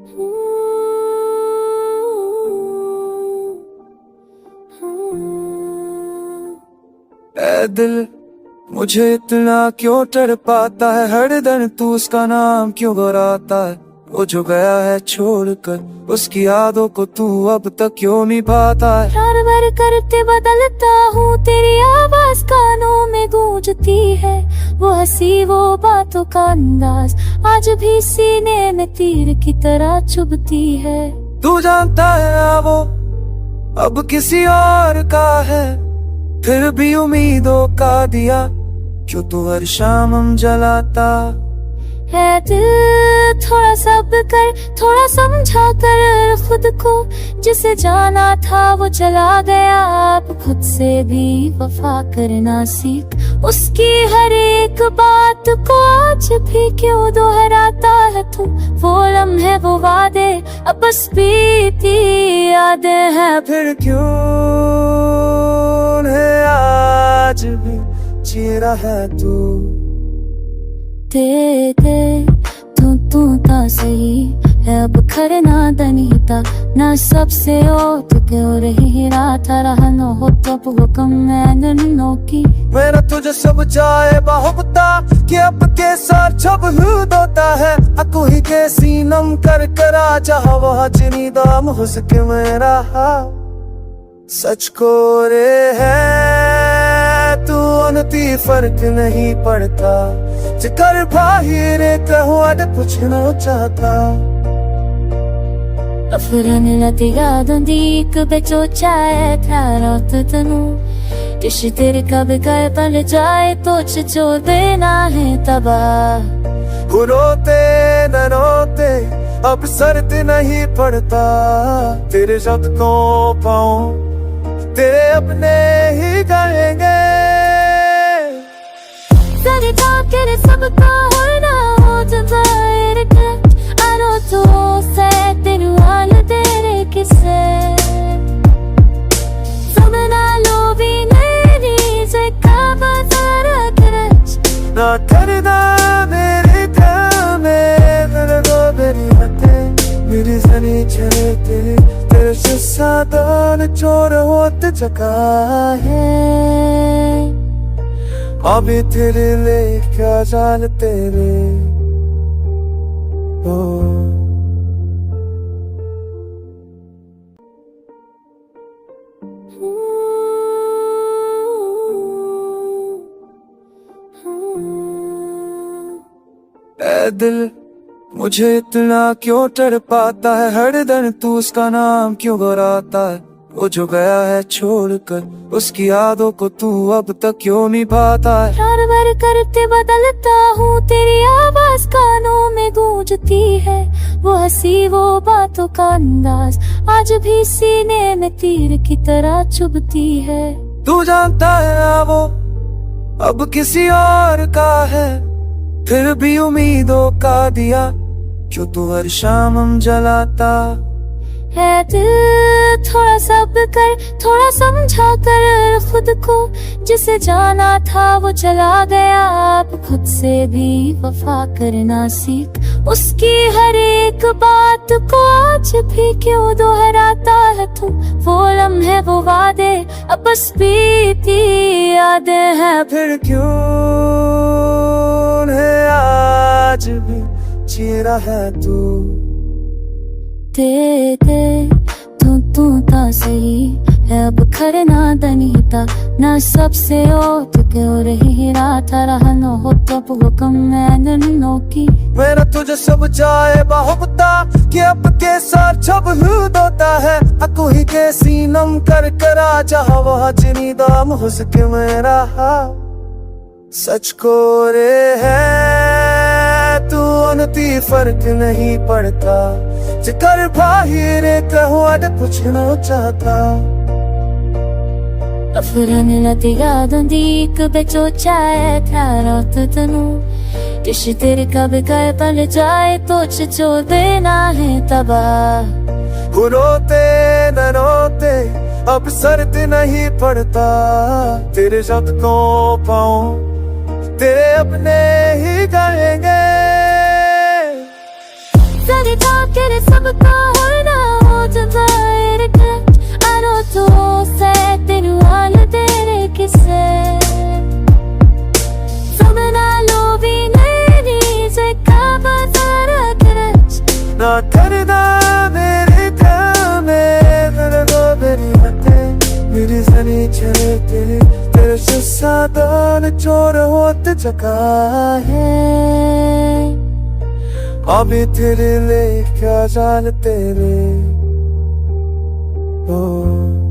ऐ दिल मुझे इतना क्यों तड़पाता है, हर दिन तू उसका नाम क्यों दोहराता है। वो जो गया है छोड़कर, उसकी यादों को तू अब तक क्यों निभाता है। प्यार भर करते बदलता हूँ, तेरी आवाज कानों में गूंजती है। वो हंसी वो बातों का अंदाज आज भी सीने में तीर की तरह चुभती है। तू जानता है वो अब किसी और का है, फिर भी उम्मीदों का दिया क्यों तू हर शाम हम जलाता है। दिल थोड़ा सब्र कर, थोड़ा समझा कर खुद को, जिसे जाना था वो चला गया। आप खुद से भी वफा करना सीख, उसकी हर एक बात को आज भी क्यों दोहराता है तू। वो लम्हे वो वादे अब बस बीती यादें हैं। फिर क्यों है आज भी जी रहा है तू। दे तू ता सही है अब खरना दनीता ना सबसे ओ तू क्यों रही रात रहा न हो तब हुक्म मैंने नो की। मेरा तुझे सब जाए बहुता कि अब के साथ जब लूद होता है। अकू ही के सीनम कर करा जहाँ वहाँ जिनी दाम हो सके मेरा सच को रे है तू अनती फर्क नहीं पड़ता। जिकर बाहिर कहूँ अड पूछना चाहता। अफरन लतियादों दी एक बेचो चाहे थारा तनु किश तेरे कब कर पल जाए तो चो देना है तबाह। रोते न रोते अब सर्द नहीं पड़ता। तेरे जब को पाऊं तेरे अपने ही गाएंगे। तेरे ताके सबका होना हो जाए आरो तो से तेरे हाल तेरे किसे समना लो भी नहीं से काबा सारा करच ना करना मेरे दिल में दर्दो मेरी बातें मेरी सनी चले तेरे से सादन चोर होत जगा है। अभी तेरे ले क्या जान तेरे ऐ दिल मुझे इतना क्यों तड़पाता है, हर दिन तू उसका नाम क्यों दोहराता है। वो जो गया है छोड़कर, उसकी यादों को तू अब तक क्यों निभाता है। प्यार भर करते बदलता हूँ, तेरी आवाज कानों में गूंजती है। वो हंसी वो बातों का अंदाज आज भी सीने में तीर की तरह चुभती है। तू जानता है वो अब किसी और का है, फिर भी उम्मीदों का दिया क्यों तू हर शाम हम जलाता है। दिल थोड़ा सब्र कर, थोड़ा समझा कर खुद को, जिसे जाना था वो चला गया। आप खुद से भी वफा करना सीख, उसकी हर एक बात को आज भी क्यों दोहराता है तू। वो लम्हे वो वादे अब बस बीती यादें हैं। फिर क्यों है आज भी जी रहा है तू। दे तू ता सही है अब खरना दनीता ना सबसे ओ तू क्यों रही रात रहा न हो तब हुक्म मैंने नो की। मेरा तुझे सब जाए बहुता कि अब के साथ जब लूद होता है। अकू ही के सीनम कर करा जहाँ वहाँ जिनी दाम हो सके मेरा सच को रे है तू अनती फर्क नहीं पड़ता। जिकर बाहिर कहूँ अड पूछना चाहता। अफरन लतियादों दी एक बेचो चाहे थारा तनु किश तेरे कब कर पल जाए तो चो देना है तबाह। रोते न रोते अब सर्द नहीं पड़ता। तेरे जब को पाऊं तेरे अपने ही गाएंगे। तेरे ताके सबका होना हो जाए टच आरो तो से तिरुवाल तेरे किसे समना लोभी नहीं से काबा तारा करच ना करना मेरे दिल में दर्द मेरी बातें मेरी सनी चले तेरे शिस्सा दान चोर होत जगा है अभी तेरे लिए क्या जान तेरे ओ